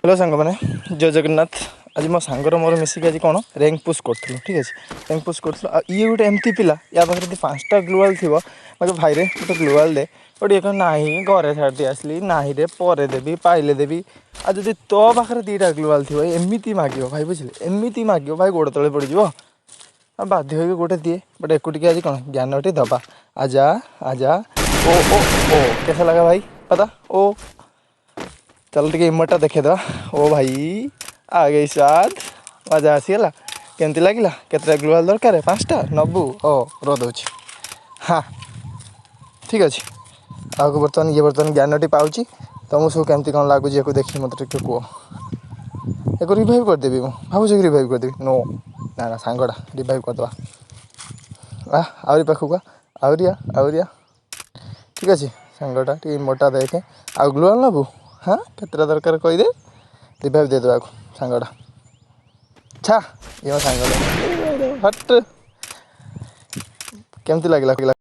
Hello सांग मैंने जय जगन्नाथ। आज मो सांगर मोर मिसिक आज कौन रैंक पुश करूँ ठीक अच्छे रैंक पुश कर ये गोटे एमती पिला या पाखे यदि 5टा ग्लोवाल थी मतलब भाई रे गोटे ग्लोवाल दे गोटे कह ना घरे छाड़ी आसली ना रे पर देवी पाइले देवी आ जब तो पाखे 2टा ग्लोवाल थी एमती माग भाई बुझे एमती माग भाई गोड़ तले पड़ो बाध्य हो गोटे दिए बट एकुटिक आज कौन ज्ञानटी दबा आजा आजा ओ ओ ओ कैसा लगा भाई पता ओ चल टे इमोटा देखेदवा ओ भाई आ गई स्वाद मजा आसीगला केमती लगे केतटा ग्लोवाल दरकार 5टा नबू ओ रो दूँ हाँ ठीक अच्छे आगे बर्तमान ये बर्तमान ज्ञानटी पाँच तुमको सब केमती कौन लगुच देखी मत टे कह एक रिवाइव करदेवी मुझे रिवाइव करदेवी नो ना ना सांगटा रिवाइव करदे आहरी पाखक आहरिया ठीक अच्छे सांगटा टे मोटा देखे आ ग्लोवाल नबू हाँ केतटा दरकार कहीदे रिवाइव देदेवा सांगटा छा ये सांग हट केमती लगे।